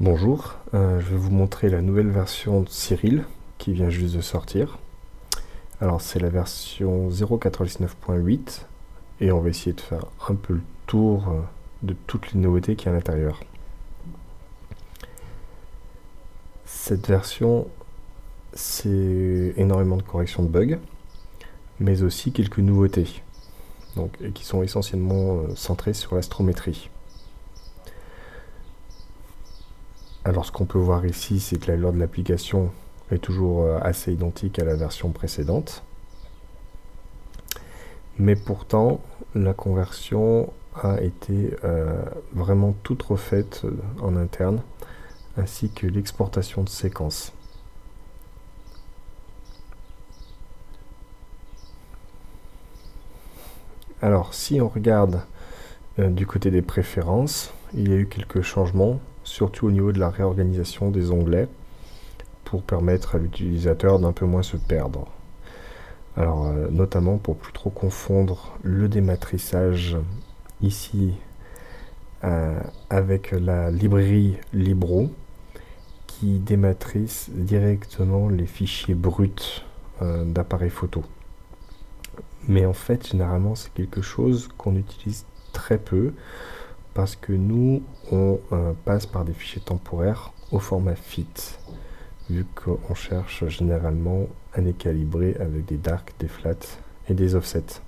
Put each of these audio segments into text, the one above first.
Bonjour, je vais vous montrer la nouvelle version de Cyril qui vient juste de sortir. Alors c'est la version 0.99.8 et on va essayer de faire un peu le tour de toutes les nouveautés qu'il y a à l'intérieur. Cette version, c'est énormément de corrections de bugs, mais aussi quelques nouveautés, et qui sont essentiellement centrées sur l'astrométrie. Alors ce qu'on peut voir ici, c'est que la lore de l'application est toujours assez identique à la version précédente. Mais pourtant, la conversion a été vraiment toute refaite en interne, ainsi que l'exportation de séquences. Alors si on regarde du côté des préférences, il y a eu quelques changements, surtout au niveau de la réorganisation des onglets, pour permettre à l'utilisateur d'un peu moins se perdre. Alors, notamment pour plus trop confondre le dématrissage ici avec la librairie Libro qui dématrisse directement les fichiers bruts d'appareils photo. Mais en fait, généralement, c'est quelque chose qu'on utilise très peu parce que nous, on passe par des fichiers temporaires au format FIT, vu qu'on cherche généralement à les calibrer avec des darks, des flats et des offsets.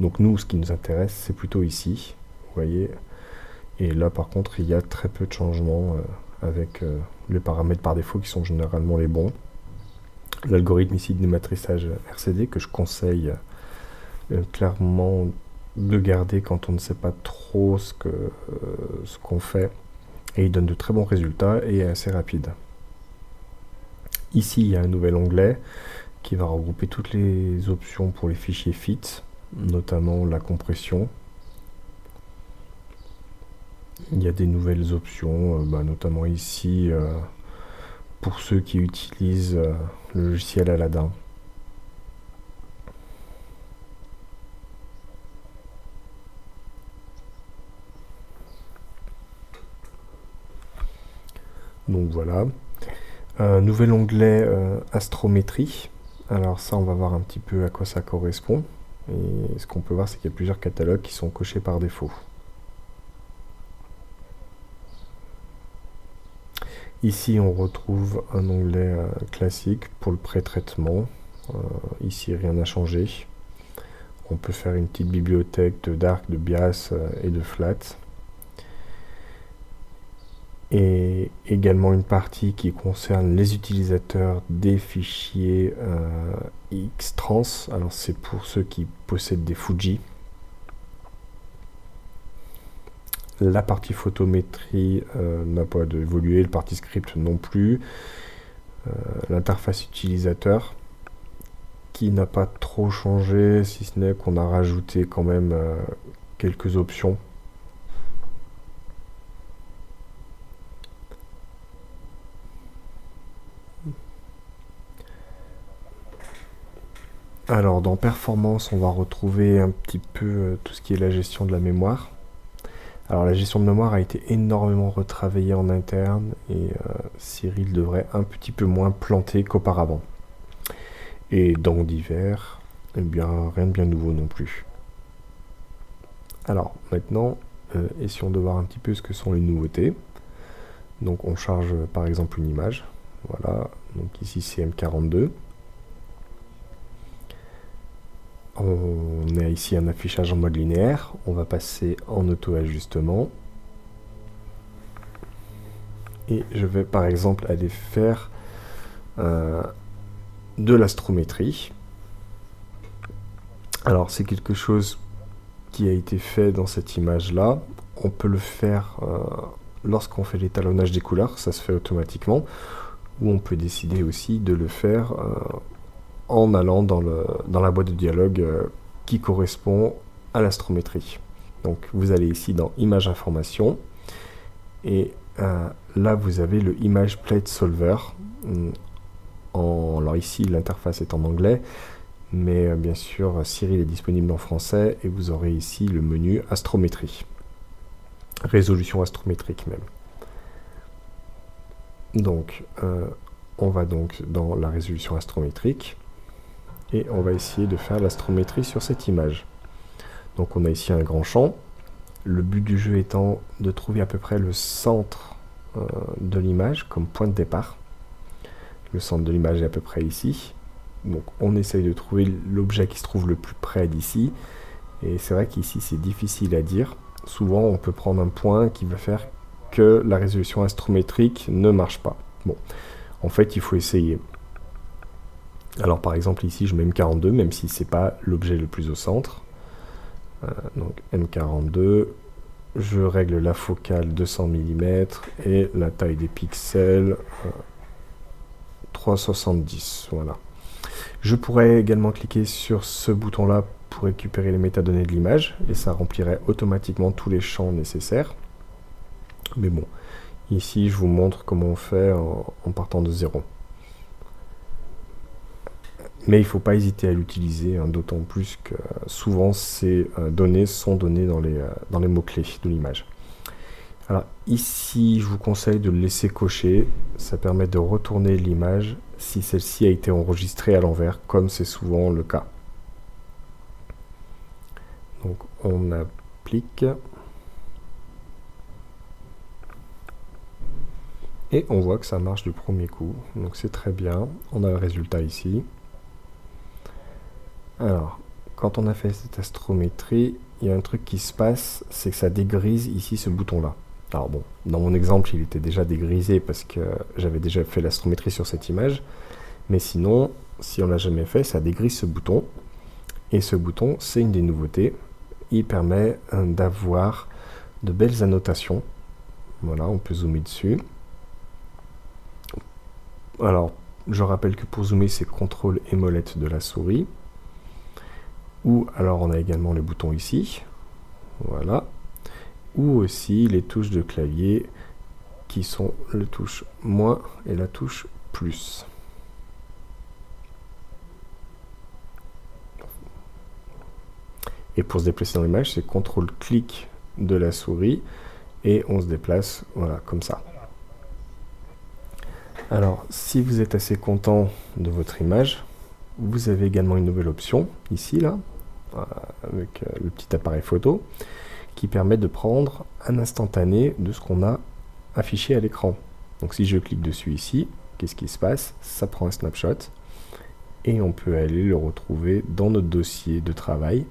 Donc nous, ce qui nous intéresse, c'est plutôt ici, vous voyez. Et là, par contre, il y a très peu de changements avec les paramètres par défaut qui sont généralement les bons. L'algorithme ici de dématrissage RCD que je conseille clairement de garder quand on ne sait pas trop ce qu'on fait. Et il donne de très bons résultats et est assez rapide. Ici, il y a un nouvel onglet qui va regrouper toutes les options pour les fichiers FIT, notamment la compression. Il y a des nouvelles options, notamment ici, pour ceux qui utilisent le logiciel Aladdin. Donc voilà. Un nouvel onglet astrométrie. Alors ça, on va voir un petit peu à quoi ça correspond. Et ce qu'on peut voir, c'est qu'il y a plusieurs catalogues qui sont cochés par défaut. Ici, on retrouve un onglet classique pour le pré-traitement. Ici, rien n'a changé. On peut faire une petite bibliothèque de dark, de bias et de flat. Et également une partie qui concerne les utilisateurs des fichiers Xtrans. Alors c'est pour ceux qui possèdent des Fuji. La partie photométrie n'a pas évolué, le partie script non plus. L'interface utilisateur qui n'a pas trop changé, si ce n'est qu'on a rajouté quand même quelques options. Alors dans performance, on va retrouver un petit peu tout ce qui est la gestion de la mémoire. Alors la gestion de mémoire a été énormément retravaillée en interne et Cyril devrait un petit peu moins planter qu'auparavant. Et dans divers, eh bien rien de bien nouveau non plus. Alors maintenant, essayons de voir un petit peu ce que sont les nouveautés. Donc on charge par exemple une image. Voilà, donc ici c'est M42. On a ici un affichage en mode linéaire. On va passer en auto-ajustement. Et je vais par exemple aller faire de l'astrométrie. Alors c'est quelque chose qui a été fait dans cette image-là. On peut le faire lorsqu'on fait l'étalonnage des couleurs, ça se fait automatiquement. Ou on peut décider aussi de le faire en allant dans la boîte de dialogue qui correspond à l'astrométrie. Donc vous allez ici dans Image Information et là vous avez le Image Plate Solver. Alors ici l'interface est en anglais, mais bien sûr Cyril est disponible en français et vous aurez ici le menu Astrométrie. Résolution astrométrique même. Donc, on va donc dans la résolution astrométrique et on va essayer de faire l'astrométrie sur cette image. Donc on a ici un grand champ. Le but du jeu étant de trouver à peu près le centre de l'image comme point de départ. Le centre de l'image est à peu près ici. Donc on essaye de trouver l'objet qui se trouve le plus près d'ici. Et c'est vrai qu'ici c'est difficile à dire. Souvent on peut prendre un point qui va faire que la résolution astrométrique ne marche pas. Bon, en fait il faut essayer. Alors par exemple ici je mets M42, même si c'est pas l'objet le plus au centre. Donc M42, je règle la focale 200 mm et la taille des pixels 370, voilà. Je pourrais également cliquer sur ce bouton là pour récupérer les métadonnées de l'image et ça remplirait automatiquement tous les champs nécessaires. Mais bon, ici je vous montre comment on fait en partant de zéro. Mais il ne faut pas hésiter à l'utiliser, hein, d'autant plus que souvent ces données sont données dans les mots-clés de l'image. Alors ici, je vous conseille de le laisser cocher, ça permet de retourner l'image si celle-ci a été enregistrée à l'envers, comme c'est souvent le cas. Donc on applique. Et on voit que ça marche du premier coup, donc c'est très bien. On a le résultat ici. Alors, quand on a fait cette astrométrie, il y a un truc qui se passe, c'est que ça dégrise ici ce bouton-là. Alors bon, dans mon exemple, il était déjà dégrisé parce que j'avais déjà fait l'astrométrie sur cette image. Mais sinon, si on l'a jamais fait, ça dégrise ce bouton. Et ce bouton, c'est une des nouveautés. Il permet d'avoir de belles annotations. Voilà, on peut zoomer dessus. Alors, je rappelle que pour zoomer, c'est CTRL et molette de la souris. Ou alors on a également les boutons ici, voilà, ou aussi les touches de clavier qui sont la touche moins et la touche plus. Et pour se déplacer dans l'image, c'est CTRL-clic de la souris et on se déplace, voilà, comme ça. Alors, si vous êtes assez content de votre image, vous avez également une nouvelle option, ici, là, avec le petit appareil photo, qui permet de prendre un instantané de ce qu'on a affiché à l'écran. Donc si je clique dessus ici, qu'est-ce qui se passe? Ça prend un snapshot, et on peut aller le retrouver dans notre dossier de travail,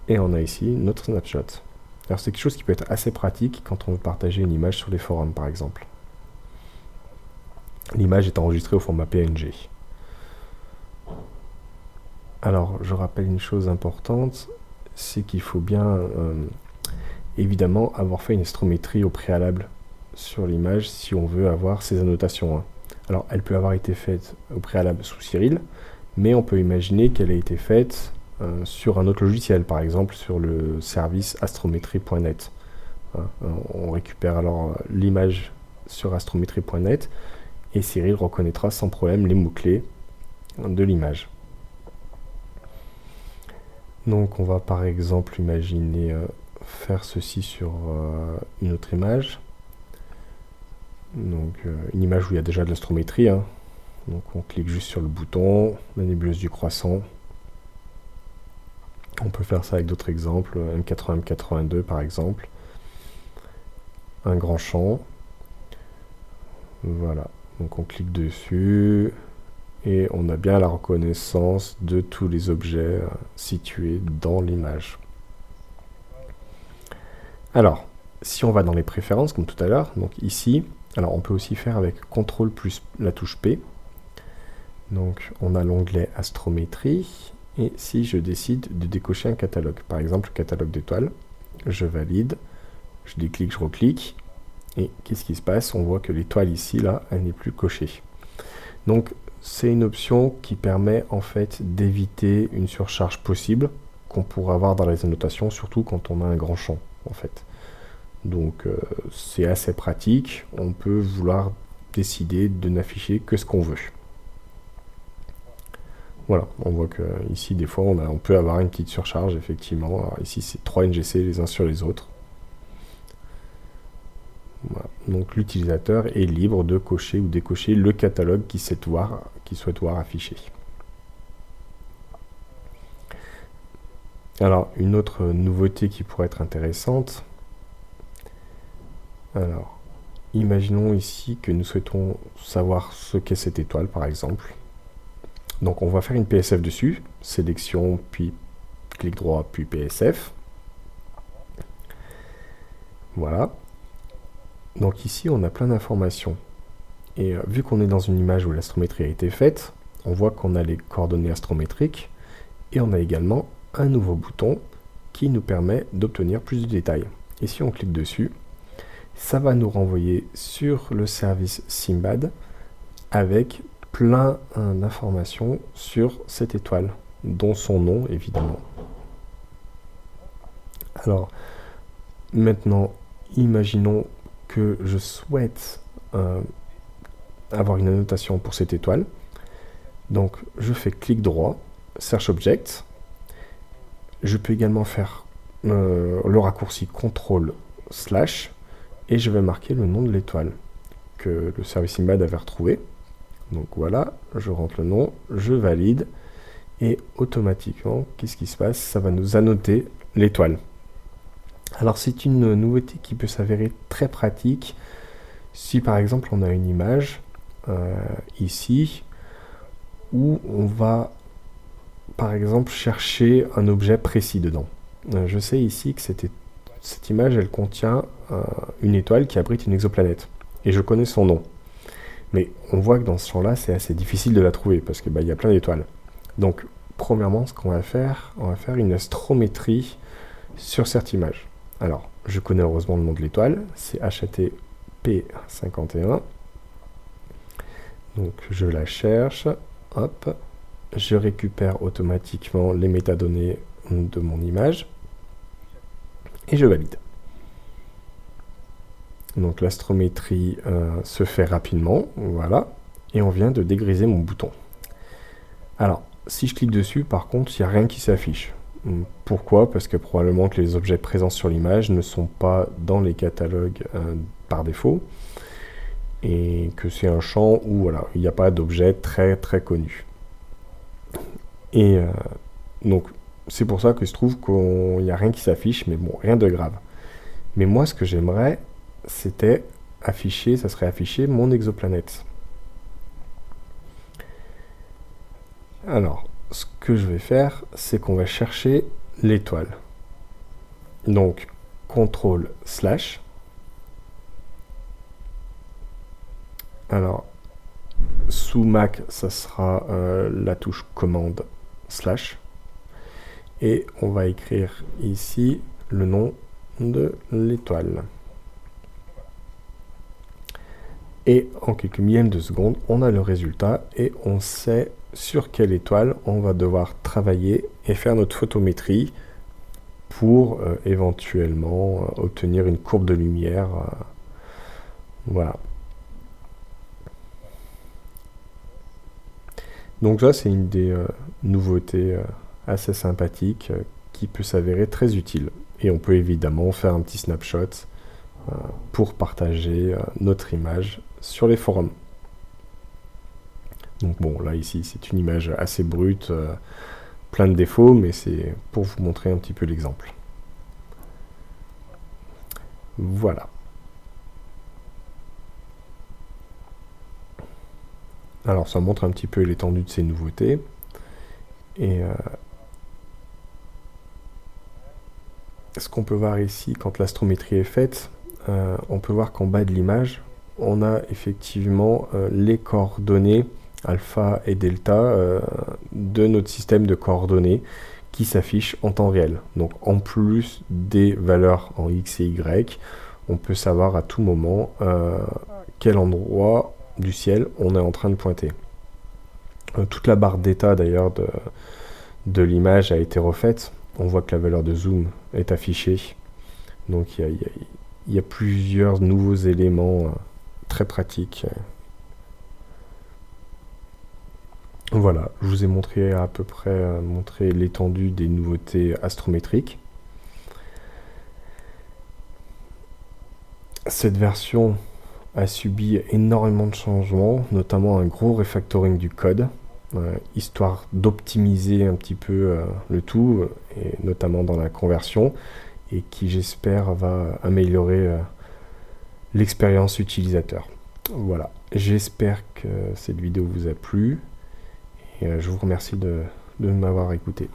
et on a ici notre snapshot. Alors c'est quelque chose qui peut être assez pratique quand on veut partager une image sur les forums, par exemple. L'image est enregistrée au format PNG. Alors, je rappelle une chose importante, c'est qu'il faut bien, évidemment, avoir fait une astrométrie au préalable sur l'image si on veut avoir ces annotations. Alors, elle peut avoir été faite au préalable sous Cyril, mais on peut imaginer qu'elle a été faite sur un autre logiciel, par exemple sur le service astrométrie.net. On récupère alors l'image sur astrométrie.net et Cyril reconnaîtra sans problème les mots-clés de l'image. Donc on va par exemple imaginer faire ceci sur une autre image. Donc une image où il y a déjà de l'astrométrie. Hein. Donc on clique juste sur le bouton, la nébuleuse du croissant. On peut faire ça avec d'autres exemples, M80, M82 par exemple. Un grand champ. Voilà, donc on clique dessus. Et on a bien la reconnaissance de tous les objets situés dans l'image. Alors, si on va dans les préférences, comme tout à l'heure, donc ici, alors on peut aussi faire avec CTRL plus la touche P. Donc on a l'onglet Astrométrie, et si je décide de décocher un catalogue, par exemple le catalogue d'étoiles, je valide, je déclique, je reclique, et qu'est-ce qui se passe? On voit que l'étoile ici, là, elle n'est plus cochée. Donc, c'est une option qui permet en fait d'éviter une surcharge possible qu'on pourrait avoir dans les annotations, surtout quand on a un grand champ en fait. Donc c'est assez pratique, on peut vouloir décider de n'afficher que ce qu'on veut. Voilà, on voit que ici des fois on peut avoir une petite surcharge effectivement. Alors, ici c'est 3 NGC les uns sur les autres. Voilà. Donc l'utilisateur est libre de cocher ou décocher le catalogue qu'il souhaite voir affiché. Alors, une autre nouveauté qui pourrait être intéressante. Alors, imaginons ici que nous souhaitons savoir ce qu'est cette étoile, par exemple. Donc, on va faire une PSF dessus. Sélection, puis clic droit, puis PSF. Voilà. Donc ici, on a plein d'informations. Et vu qu'on est dans une image où l'astrométrie a été faite, on voit qu'on a les coordonnées astrométriques et on a également un nouveau bouton qui nous permet d'obtenir plus de détails. Et si on clique dessus, ça va nous renvoyer sur le service Simbad avec plein d'informations sur cette étoile, dont son nom évidemment. Alors, maintenant, imaginons que je souhaite avoir une annotation pour cette étoile. Donc, je fais clic droit, Search Object. Je peux également faire le raccourci CTRL/, et je vais marquer le nom de l'étoile que le service Simbad avait retrouvé. Donc voilà, je rentre le nom, je valide, et automatiquement, qu'est-ce qui se passe? Ça va nous annoter l'étoile. Alors c'est une nouveauté qui peut s'avérer très pratique si par exemple on a une image ici où on va par exemple chercher un objet précis dedans. Je sais ici que cette image elle contient une étoile qui abrite une exoplanète et je connais son nom. Mais on voit que dans ce champ-là c'est assez difficile de la trouver parce que y a plein d'étoiles. Donc premièrement ce qu'on va faire, on va faire une astrométrie sur cette image. Alors, je connais heureusement le nom de l'étoile, c'est HAT-P51. Donc, je la cherche, hop, je récupère automatiquement les métadonnées de mon image, et je valide. Donc, l'astrométrie se fait rapidement, voilà, et on vient de dégriser mon bouton. Alors, si je clique dessus, par contre, il n'y a rien qui s'affiche. Pourquoi? Parce que probablement que les objets présents sur l'image ne sont pas dans les catalogues par défaut et que c'est un champ où voilà, il n'y a pas d'objet très très connu. Et donc c'est pour ça que je trouve qu'il n'y a rien qui s'affiche, mais bon, rien de grave. Mais moi ce que j'aimerais, c'était afficher, ça serait afficher mon exoplanète. Alors, ce que je vais faire, c'est qu'on va chercher l'étoile. Donc, CTRL/. Alors, sous Mac, ça sera la touche commande /. Et on va écrire ici le nom de l'étoile. Et en quelques millièmes de seconde, on a le résultat et on sait sur quelle étoile on va devoir travailler et faire notre photométrie pour éventuellement obtenir une courbe de lumière. Voilà. Donc ça, c'est une des nouveautés assez sympathiques qui peut s'avérer très utile. Et on peut évidemment faire un petit snapshot pour partager notre image sur les forums. Donc bon, là ici c'est une image assez brute, plein de défauts, mais c'est pour vous montrer un petit peu l'exemple. Voilà. Alors ça montre un petit peu l'étendue de ces nouveautés. Et ce qu'on peut voir ici, quand l'astrométrie est faite, on peut voir qu'en bas de l'image, on a effectivement les coordonnées alpha et delta de notre système de coordonnées qui s'affichent en temps réel. Donc en plus des valeurs en X et Y, on peut savoir à tout moment quel endroit du ciel on est en train de pointer. Toute la barre d'état d'ailleurs de l'image a été refaite. On voit que la valeur de zoom est affichée. Donc il y a plusieurs nouveaux éléments très pratiques. Voilà, je vous ai montré à peu près l'étendue des nouveautés astrométriques. Cette version a subi énormément de changements, notamment un gros refactoring du code, histoire d'optimiser un petit peu le tout, et notamment dans la conversion, et qui j'espère va améliorer l'expérience utilisateur. Voilà, j'espère que cette vidéo vous a plu, et je vous remercie de m'avoir écouté.